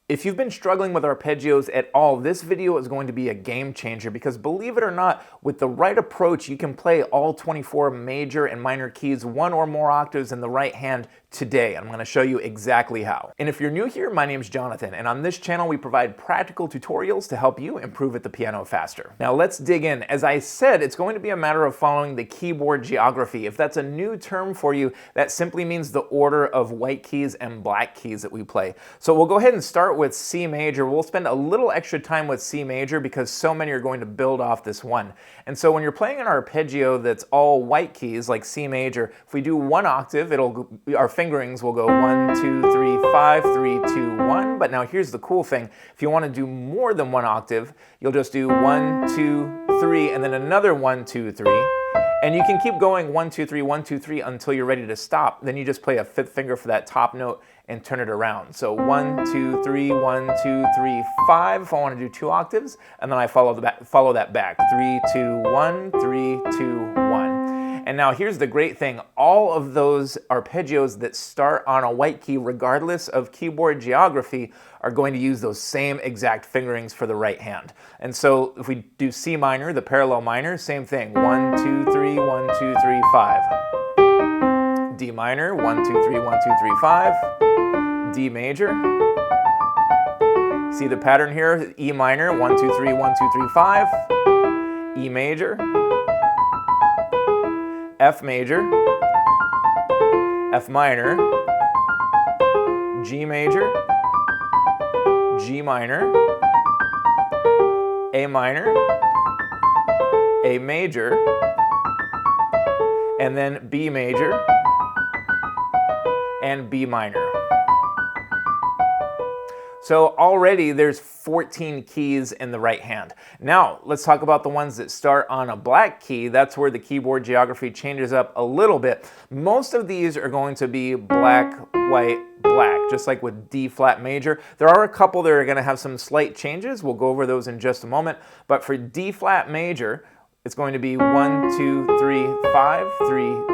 If you've been struggling with arpeggios at all, this video is going to be a game changer because believe it or not, with the right approach, you can play all 24 major and minor keys, one or more octaves in the right hand today. I'm going to show you exactly how. And if you're new here, my name's Jonathan, and on this channel we provide practical tutorials to help you improve at the piano faster. Now let's dig in. As I said, it's going to be a matter of following the keyboard geography. If that's a new term for you, that simply means the order of white keys and black keys that we play. So we'll go ahead and start with C major. We'll spend a little extra time with C major because so many are going to build off this one. And so when you're playing an arpeggio that's all white keys like C major, if we do one octave, our fingerings will go 1, 2, 3, 5, 3, 2, 1. But now here's the cool thing. If you want to do more than one octave, you'll just do 1, 2, 3, and then another 1, 2, 3. And you can keep going 1, 2, 3, 1, 2, 3 until you're ready to stop. Then you just play a fifth finger for that top note and turn it around. So 1, 2, 3, 1, 2, 3, 5 if I want to do 2 octaves, and then I follow that back. 3, 2, 1, 3, 2, 1. And now here's the great thing. All of those arpeggios that start on a white key, regardless of keyboard geography, are going to use those same exact fingerings for the right hand. And so if we do C minor, the parallel minor, same thing. 1, 2, 3, 1, 2, 3, 5. D minor, 1, 2, 3, 1, 2, 3, 5. D major. See the pattern here? E minor, 1, 2, 3, 1, 2, 3, 5. E major. F major, F minor, G major, G minor, A minor, A major, and then B major, and B minor. So already there's 14 keys in the right hand. Now let's talk about the ones that start on a black key. That's where the keyboard geography changes up a little bit. Most of these are going to be black, white, black, just like with D flat major. There are a couple that are going to have some slight changes. We'll go over those in just a moment. But for D flat major, it's going to be 1, 2, 3, 5, 3,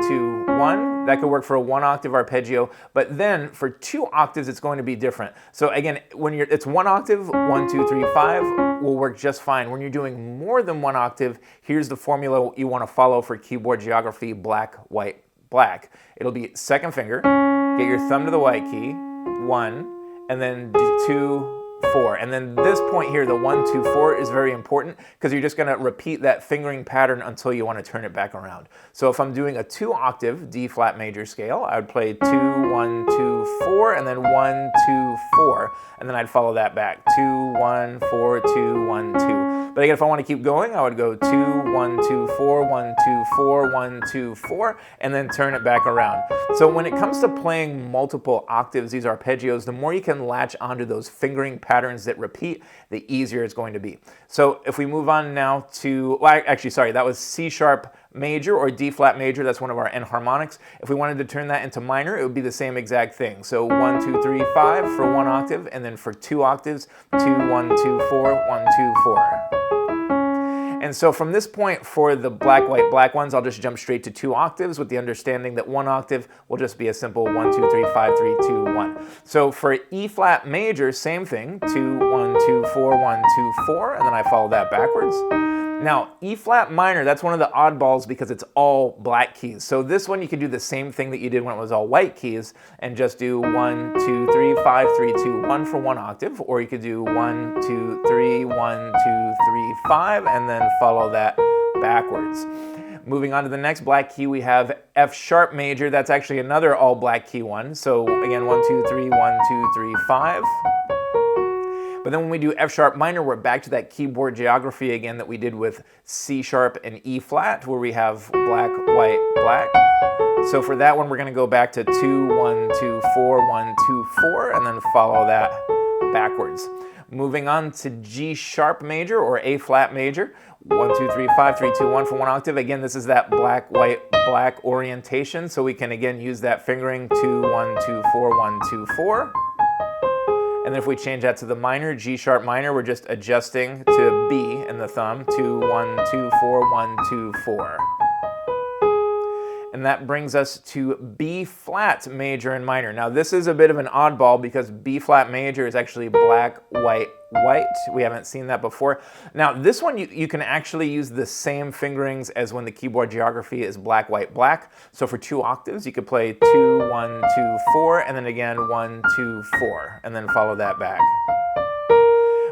2, 1. That could work for a 1 octave arpeggio, but then for 2 octaves, it's going to be different. So again, when it's 1 octave, 1, 2, 3, 5 will work just fine. When you're doing more than 1 octave, here's the formula you want to follow for keyboard geography, black, white, black. It'll be second finger, get your thumb to the white key, 1, and then 2, 4. And then this point here, the 1, 2, 4 is very important because you're just going to repeat that fingering pattern until you want to turn it back around. So if I'm doing a 2 octave D flat major scale, I would play 2, 1, 2, 4, and then 1, 2, 4, and then I'd follow that back. 2, 1, 4, 2, 1, 2. But again, if I want to keep going, I would go 2, 1, 2, 4, 1, 2, 4, 1, 2, 4, and then turn it back around. So when it comes to playing multiple octaves, these arpeggios, the more you can latch onto those fingering patterns that repeat, the easier it's going to be. So if we move on now to, well, actually, sorry, that was C sharp major or D flat major. That's one of our enharmonics. If we wanted to turn that into minor, it would be the same exact thing. So 1, 2, 3, 5 for 1 octave, and then for 2 octaves, 2, 1, 2, 4, 1, 2, 4. And so from this point, for the black, white, black ones, I'll just jump straight to 2 octaves with the understanding that 1 octave will just be a simple 1, 2, 3, 5, 3, 2, 1. So for E flat major, same thing, 2, 1, 2, 4, 1, 2, 4, and then I follow that backwards. Now, E flat minor, that's one of the oddballs because it's all black keys. So this one you could do the same thing that you did when it was all white keys and just do 1, 2, 3, 5, 3, 2, 1 for 1 octave, or you could do 1, 2, 3, 1, 2, 3, 5, and then follow that backwards. Moving on to the next black key, we have F sharp major. That's actually another all black key one. So again, 1, 2, 3, 1, 2, 3, 5. But then when we do F sharp minor, we're back to that keyboard geography again that we did with C sharp and E flat, where we have black, white, black. So for that one, we're going to go back to 2, 1, 2, 4, 1, 2, 4, and then follow that backwards. Moving on to G sharp major or A flat major, 1, 2, 3, 5, 3, 2, 1 for 1 octave. Again, this is that black, white, black orientation. So we can again use that fingering 2, 1, 2, 4, 1, 2, 4. And then if we change that to the minor, G sharp minor, we're just adjusting to B in the thumb, 2, 1, 2, 4, 1, 2, 4. And that brings us to B flat major and minor. Now this is a bit of an oddball because B flat major is actually black, white, white. We haven't seen that before. Now this one you can actually use the same fingerings as when the keyboard geography is black, white, black. So for 2 octaves you could play 2, 1, 2, 4, and then again 1, 2, 4, and then follow that back.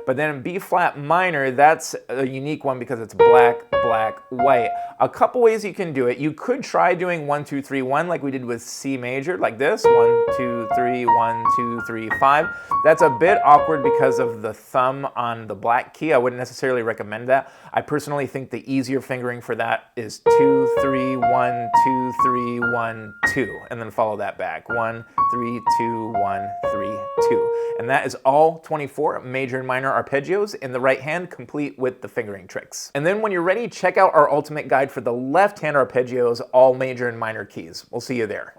But then in B flat minor, that's a unique one because it's black, black, white. A couple ways you can do it. You could try doing 1, 2, 3, 1 like we did with C major, like this, 1, 2, 3, 1, 2, 3, 5. That's a bit awkward because of the thumb on the black key. I wouldn't necessarily recommend that. I personally think the easier fingering for that is 2, 3, 1, 2, 3, 1, 2, and then follow that back. 1, 3, 2, 1, 3, 2. And that is all 24 major and minor arpeggios in the right hand, complete with the fingering tricks. And then when you're ready, check out our ultimate guide for the left hand arpeggios, all major and minor keys. We'll see you there.